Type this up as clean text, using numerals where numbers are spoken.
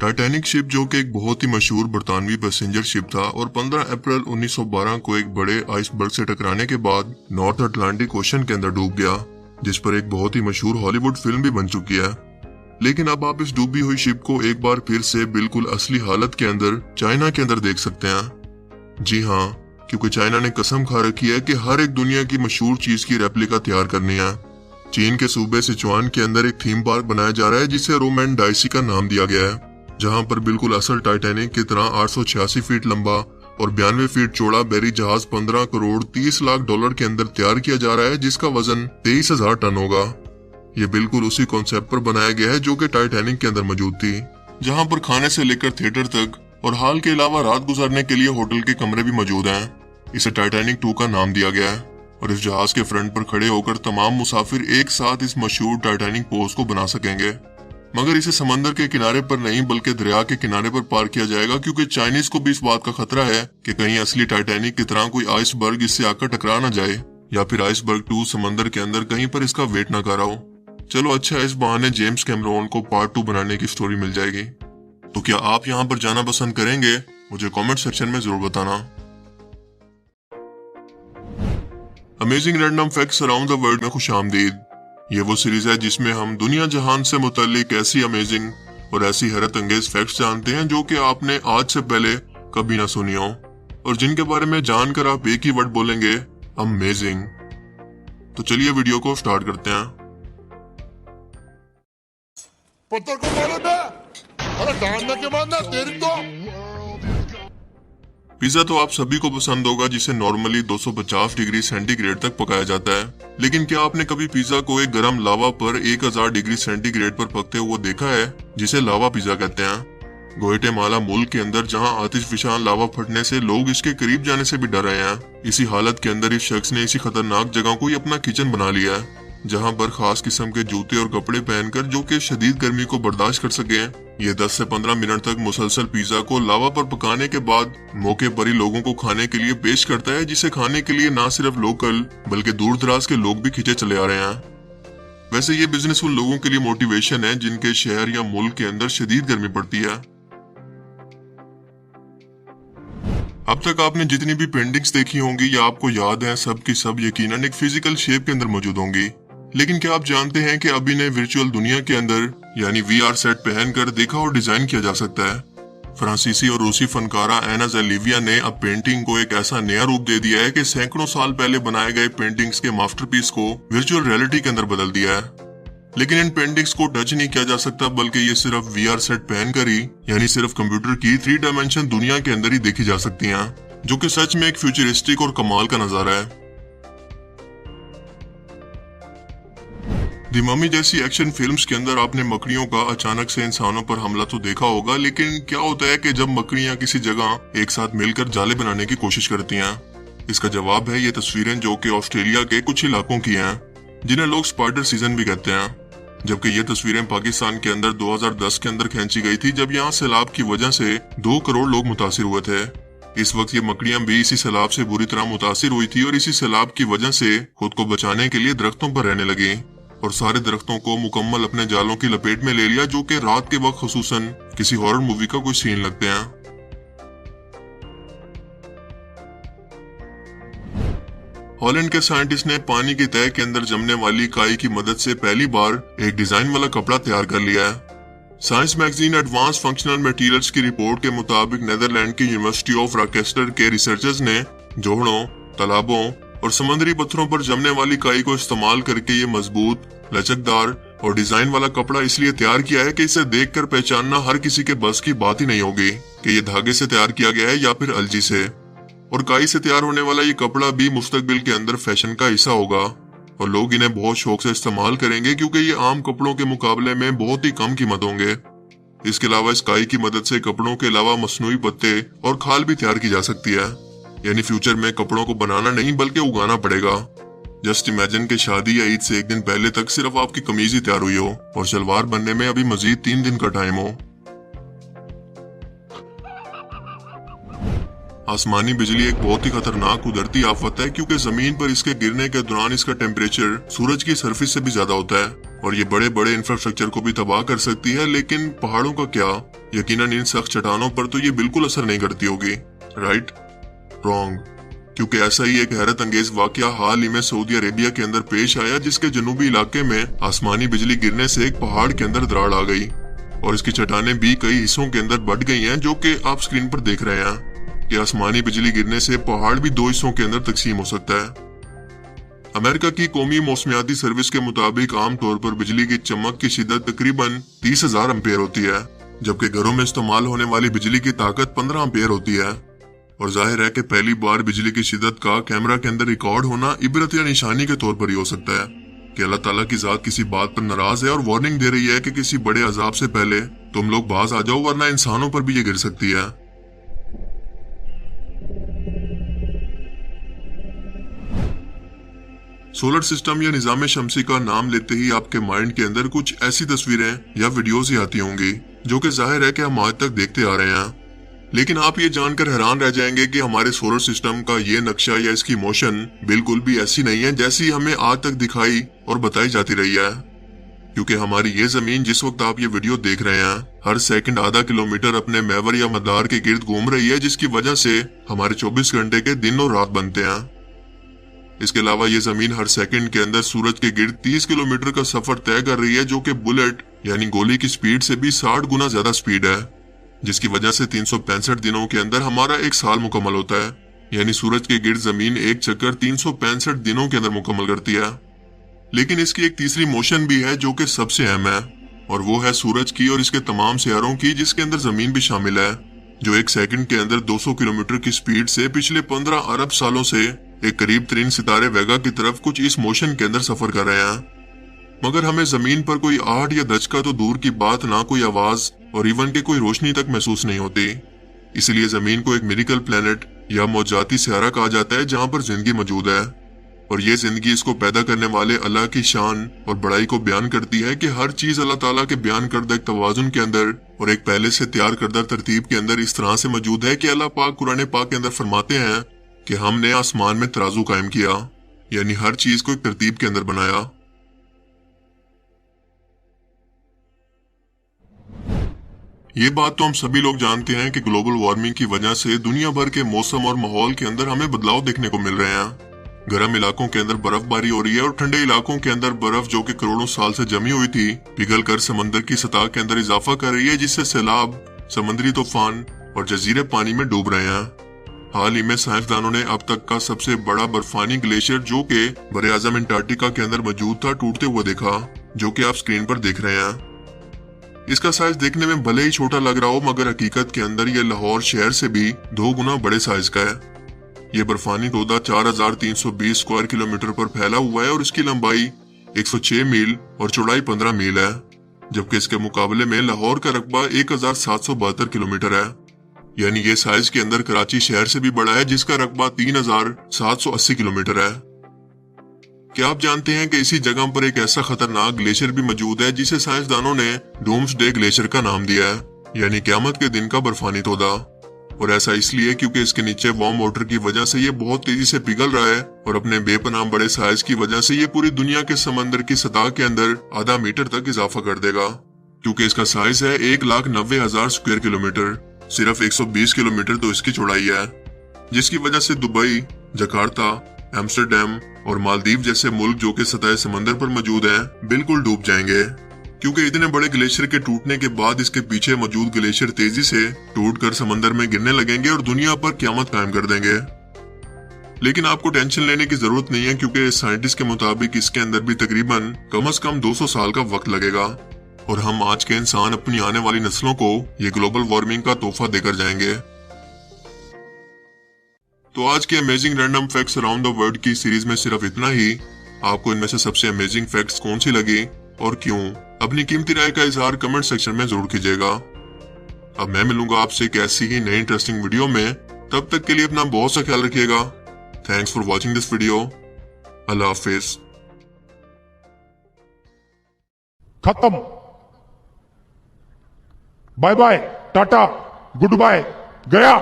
Titanic ship जो कि एक बहुत ही मशहूर बरतानवी पैसेंजर शिप था और 15 अप्रैल 1912 को एक बड़े आइसबर्ग से टकराने के बाद नॉर्थ अटलांटिक ओशन के अंदर डूब गया, जिस पर एक बहुत ही मशहूर हॉलीवुड फिल्म भी बन चुकी है। लेकिन अब आप इस डूबी हुई शिप को एक बार फिर से बिल्कुल असली हालत के अंदर चाइना के अंदर देख सकते हैं। जी हाँ, क्योंकि चाइना ने कसम खा रखी है कि हर एक दुनिया की मशहूर चीज की रेप्लिका तैयार करनी है। चीन के सूबे सिचुआन के अंदर एक थीम पार्क बनाया जा रहा है जिसे रोमैन डाइसी का नाम दिया गया है, जहां पर बिल्कुल असल टाइटैनिक की तरह 886 फीट लंबा और 92 फीट चौड़ा बैरी जहाज 15 करोड़ 30 लाख डॉलर के अंदर तैयार किया जा रहा है, जिसका वजन 23,000 टन होगा। ये बिल्कुल उसी कॉन्सेप्ट पर बनाया गया है जो कि टाइटैनिक के अंदर मौजूद थी, जहां पर खाने से लेकर थिएटर तक और हाल के अलावा रात गुजारने के लिए होटल के कमरे भी मौजूद हैं। इसे टाइटैनिक 2 का नाम दिया गया है और इस जहाज के फ्रंट पर खड़े होकर तमाम मुसाफिर एक साथ इस मशहूर टाइटैनिक पोज को बना सकेंगे। मगर इसे समंदर के किनारे पर नहीं बल्कि दरिया के किनारे पर पार्क किया जाएगा, क्योंकि चाइनीज को भी इस बात का खतरा है कि कहीं असली टाइटैनिक की तरह कोई आइसबर्ग इससे आकर टकरा न जाए या फिर आइसबर्ग 2 समंदर के अंदर कहीं पर इसका वेट न कर रहा हो। चलो अच्छा, इस बहाने जेम्स कैमरॉन को पार्ट 2 बनाने की स्टोरी मिल जाएगी। तो क्या आप यहाँ पर जाना पसंद करेंगे? मुझे कमेंट सेक्शन में जरूर बताना। Amazing random facts around the world में खुशामदीद। ये वो सीरीज है जिसमें हम दुनिया जहान से मुताल्लिक ऐसी अमेजिंग और ऐसी हैरत अंगेज फैक्ट्स जानते हैं जो कि आपने आज से पहले कभी ना सुनी हो और जिनके बारे में जानकर आप एक ही वर्ड बोलेंगे, अमेजिंग। तो चलिए वीडियो को स्टार्ट करते हैं। पत्थर को मारो बे, अरे डालने के बाद ना तेरी तो। पिज्जा तो आप सभी को पसंद होगा, जिसे नॉर्मली 250 डिग्री सेंटीग्रेड तक पकाया जाता है। लेकिन क्या आपने कभी पिज्जा को एक गर्म लावा पर 1000 डिग्री सेंटीग्रेड पर पकते हुए देखा है, जिसे लावा पिज्जा कहते हैं। ग्वाटेमाला मुल्क के अंदर जहां आतिशफिशान लावा फटने से लोग इसके करीब जाने से भी डर रहे हैं, इसी हालत के अंदर इस शख्स ने इसी खतरनाक जगह को ही अपना किचन बना लिया है, जहां पर खास किस्म के जूते और कपड़े पहनकर जो कि शदीद गर्मी को बर्दाश्त कर सके, ये 10 से 15 मिनट तक मुसलसल पिज्जा को लावा पर पकाने के बाद मौके पर ही लोगों को खाने के लिए पेश करता है, जिसे खाने के लिए ना सिर्फ लोकल बल्कि दूर दराज के लोग भी खींचे चले आ रहे हैं। वैसे ये बिजनेस उन लोगों के लिए मोटिवेशन है जिनके शहर या मुल्क के अंदर शदीद गर्मी पड़ती है। अब तक आपने जितनी भी पेंटिंग्स देखी होंगी या आपको याद है, सब की सब यकीनन एक फिजिकल शेप के अंदर मौजूद होंगी। लेकिन क्या आप जानते हैं कि अब इन्हें वर्चुअल दुनिया के अंदर यानी VR सेट पहनकर देखा और डिजाइन किया जा सकता है। फ्रांसीसी और रूसी फनकारा एना ज़ेलिविया ने अब पेंटिंग को एक ऐसा नया रूप दे दिया है कि सैकड़ों साल पहले बनाए गए पेंटिंग्स के मास्टरपीस को वर्चुअल रियलिटी के अंदर बदल दिया है। लेकिन इन पेंटिंग्स को टच नहीं किया जा सकता, बल्कि ये सिर्फ VR सेट पहनकर ही यानी सिर्फ कंप्यूटर की 3 डायमेंशन दुनिया के अंदर ही देखी जा सकती हैं, जो कि सच में एक फ्यूचरिस्टिक और कमाल का नजारा है। दी मम्मी जैसी एक्शन फिल्म्स के अंदर आपने मकड़ियों का अचानक से इंसानों पर हमला तो देखा होगा, लेकिन क्या होता है कि जब मकड़ियां किसी जगह एक साथ मिलकर जाले बनाने की कोशिश करती हैं? इसका जवाब है ये तस्वीरें, जो कि ऑस्ट्रेलिया के कुछ इलाकों की हैं, जिन्हें लोग स्पाइडर सीजन भी कहते हैं। जबकि ये तस्वीरें पाकिस्तान के अंदर 2010 के अंदर खींची गई थी, जब यहाँ सैलाब की वजह से 2 करोड़ लोग मुतासिर हुए थे। इस वक्त ये मकड़ियां भी इसी सैलाब से बुरी तरह मुतासिर हुई थी और इसी सैलाब की वजह से खुद को बचाने के लिए दरख्तों पर रहने लगी और सारे दरख्तों को मुकम्मल अपने जालों की लपेट में ले लिया, जो कि रात के वक्त खुसूसन किसी हॉरर मूवी का कोई सीन लगते हैं। हॉलैंड के साइंटिस्ट ने पानी की तह के अंदर जमने वाली काई की मदद से पहली बार एक डिजाइन वाला कपड़ा तैयार कर लिया है। Science magazine advance functional materials की रिपोर्ट के मुताबिक नेदरलैंड की यूनिवर्सिटी ऑफ रॉचेस्टर के रिसर्चर्स ने जोहड़ों, तालाबों और समुद्री पत्थरों पर जमने वाली काई को इस्तेमाल करके ये मजबूत, लचकदार और डिजाइन वाला कपड़ा इसलिए तैयार किया है कि इसे देखकर पहचानना हर किसी के बस की बात ही नहीं होगी कि ये धागे से तैयार किया गया है या फिर अलजी से। और काई से तैयार होने वाला ये कपड़ा भी मुस्तकबिल के अंदर फैशन का हिस्सा होगा और लोग इन्हें बहुत शौक से इस्तेमाल करेंगे, क्योंकि ये आम कपड़ों के मुकाबले में बहुत ही कम कीमत होंगे। इसके अलावा इस काई की मदद से कपड़ों के अलावा मसनूई पत्ते और खाल भी तैयार की जा सकती है, यानी फ्यूचर में कपड़ों को बनाना नहीं बल्कि उगाना पड़ेगा। जस्ट इमेजिन के शादी या ईद से एक दिन पहले तक सिर्फ आपकी कमीज ही तैयार हुई हो और सलवार बनने में अभी मजीद 3 दिन का टाइम हो। आसमानी बिजली एक बहुत ही खतरनाक कुदरती आफत है, क्योंकि जमीन पर इसके गिरने के दौरान इसका टेम्परेचर सूरज की सरफेस से भी ज्यादा होता है और ये बड़े बड़े इंफ्रास्ट्रक्चर को भी तबाह कर सकती है। लेकिन पहाड़ों का क्या? यकीनन इन सख्त चट्टानों पर तो ये बिल्कुल असर नहीं करती होगी, राइट? रॉन्ग, क्योंकि ऐसा ही एक हैरत अंगेज वाकया हाल ही में सऊदी अरेबिया के अंदर पेश आया, जिसके जनूबी इलाके में आसमानी बिजली गिरने से एक पहाड़ के अंदर दरार आ गई और इसकी चट्टानें भी कई हिस्सों के अंदर बढ़ गई हैं, जो कि आप स्क्रीन पर देख रहे हैं कि आसमानी बिजली गिरने से पहाड़ भी दो हिस्सों के अंदर तकसीम हो सकता है। अमेरिका की कौमी मौसमियाती सर्विस के मुताबिक आमतौर पर बिजली की चमक की शिद्दत तकरीबन 30,000 एम्पेयर होती है, जबकि घरों में इस्तेमाल होने वाली बिजली की ताकत 15 एम्पेयर होती है। और जाहिर है कि पहली बार बिजली की शिद्दत का कैमरा के अंदर रिकॉर्ड होना इबरत या निशानी के तौर पर ही हो सकता है कि अल्लाह ताला की जात किसी बात पर नाराज है और वार्निंग दे रही है कि किसी बड़े अजाब से पहले तुम लोग बाज आ जाओ, वरना इंसानों पर भी ये गिर सकती है। सोलर सिस्टम या निजाम शमसी का नाम लेते ही आपके माइंड के अंदर कुछ ऐसी तस्वीरें या वीडियोस ही आती होंगी जो कि जाहिर है कि हम आज तक देखते आ रहे हैं। लेकिन आप ये जानकर हैरान रह जाएंगे कि हमारे सोलर सिस्टम का ये नक्शा या इसकी मोशन बिल्कुल भी ऐसी नहीं है जैसी हमें आज तक दिखाई और बताई जाती रही है। क्योंकि हमारी ये जमीन जिस वक्त आप ये वीडियो देख रहे हैं हर सेकंड आधा किलोमीटर अपने महवर या मदार के गिर्द घूम रही है, जिसकी वजह से हमारे 24 घंटे के दिन और रात बनते हैं। इसके अलावा ये जमीन हर सेकंड के अंदर सूरज के गिर्द 30 किलोमीटर का सफर तय कर रही है, जो कि बुलेट यानी गोली की स्पीड से भी 60 गुना ज्यादा स्पीड है, जिसकी वजह से 365 दिनों के अंदर हमारा एक साल मुकम्मल होता है। यानी सूरज के गिर्द जमीन एक चक्कर 365 दिनों के अंदर मुकम्मल करती है। लेकिन इसकी एक तीसरी मोशन भी है जो कि सबसे अहम है, और वो है सूरज की और इसके तमाम सियारों की, जिसके अंदर जमीन भी शामिल है, जो एक सेकंड के अंदर 200 किलोमीटर की स्पीड से पिछले 15 अरब सालों से एक करीब तरीन सितारे वेगा की तरफ कुछ इस मोशन के अंदर सफर कर रहे हैं। मगर हमें जमीन पर कोई आहट या दचका तो दूर की बात, ना कोई आवाज और इवन के कोई रोशनी तक महसूस नहीं होती। इसलिए जमीन को एक मिरेकल प्लेनेट या मौजाती सियारा कहा जाता है, जहां पर जिंदगी मौजूद है। और ये जिंदगी इसको पैदा करने वाले अल्लाह की शान और बड़ाई को बयान करती है कि हर चीज अल्लाह ताला के बयान करदा एक तवाजुन के अंदर और एक पहले से तैयार करदा तरतीब के अंदर इस तरह से मौजूद है कि अल्लाह पाक कुरान पाक के अंदर फरमाते हैं कि हमने आसमान में तराजू कायम किया, यानी हर चीज को एक तरतीब के अंदर बनाया। ये बात तो हम सभी लोग जानते हैं कि ग्लोबल वार्मिंग की वजह से दुनिया भर के मौसम और माहौल के अंदर हमें बदलाव देखने को मिल रहे हैं। गर्म इलाकों के अंदर बर्फबारी हो रही है और ठंडे इलाकों के अंदर बर्फ जो कि करोड़ों साल से जमी हुई थी पिघल कर समंदर की सतह के अंदर इजाफा कर रही है, जिससे सैलाब, समुद्री तूफान और जजीरे पानी में डूब रहे हैं। हाल ही में साइंसदानों ने अब तक का सबसे बड़ा बर्फानी ग्लेशियर जो कि बरे आजम अंटार्कटिका के अंदर मौजूद था टूटते हुए देखा, जो कि आप स्क्रीन पर देख रहे हैं। इसका साइज देखने में भले ही छोटा लग रहा हो, मगर हकीकत के अंदर ये लाहौर शहर से भी 2 गुना बड़े साइज का है। ये बर्फानी तोदा 4320 स्क्वायर किलोमीटर पर फैला हुआ है और इसकी लंबाई 106 मील और चौड़ाई 15 मील है, जबकि इसके मुकाबले में लाहौर का रकबा 1772 किलोमीटर है। यानी ये साइज के अंदर कराची शहर से भी बड़ा है, जिसका रकबा 3780 किलोमीटर है। क्या आप जानते हैं कि इसी जगह पर एक ऐसा खतरनाक ग्लेशियर भी मौजूद है जिसे साइंसदानों ने डूम्सडे ग्लेशियर का नाम दिया है, यानी क़यामत के दिन का बर्फानी तोदा। और ऐसा इसलिए क्योंकि इसके नीचे वार्म वाटर की वजह से ये बहुत तेजी से पिघल रहा है और अपने बेपनाह बड़े साइज की वजह से ये पूरी दुनिया के समंदर की सतह के अंदर आधा मीटर तक इजाफा कर देगा। क्योंकि इसका साइज है 1,90,000 स्क्वायर किलोमीटर, सिर्फ 120 किलोमीटर तो इसकी चौड़ाई है, जिसकी वजह से दुबई, जकार्ता, एम्स्टर्डम और मालदीव जैसे मुल्क जो कि सतह समंदर पर मौजूद हैं, बिल्कुल डूब जाएंगे। क्योंकि इतने बड़े ग्लेशियर के टूटने के बाद इसके पीछे मौजूद ग्लेशियर तेजी से टूटकर समंदर में गिरने लगेंगे और दुनिया पर क़यामत कायम कर देंगे। लेकिन आपको टेंशन लेने की जरूरत नहीं है, क्योंकि साइंटिस्ट के मुताबिक इसके अंदर भी तकरीबन कम से कम 200 साल का वक्त लगेगा और हम आज के इंसान अपनी आने वाली नस्लों को ये ग्लोबल वार्मिंग का तोहफा देकर जाएंगे। तो आज के amazing random facts around the world की सीरीज में सिर्फ इतना ही। आपको इनमें से सबसे अमेजिंग फैक्ट्स कौन सी लगी और क्यों, अपनी कीमती राय का इजहार कमेंट सेक्शन में जरूर कीजिएगा। अब मैं मिलूंगा आपसे एक ऐसी ही नई इंटरेस्टिंग वीडियो में, तब तक के लिए अपना बहुत सा ख्याल रखिएगा। Thanks for watching this video. अल्लाह हाफिज। खत्म। Bye bye, tata, goodbye, गया।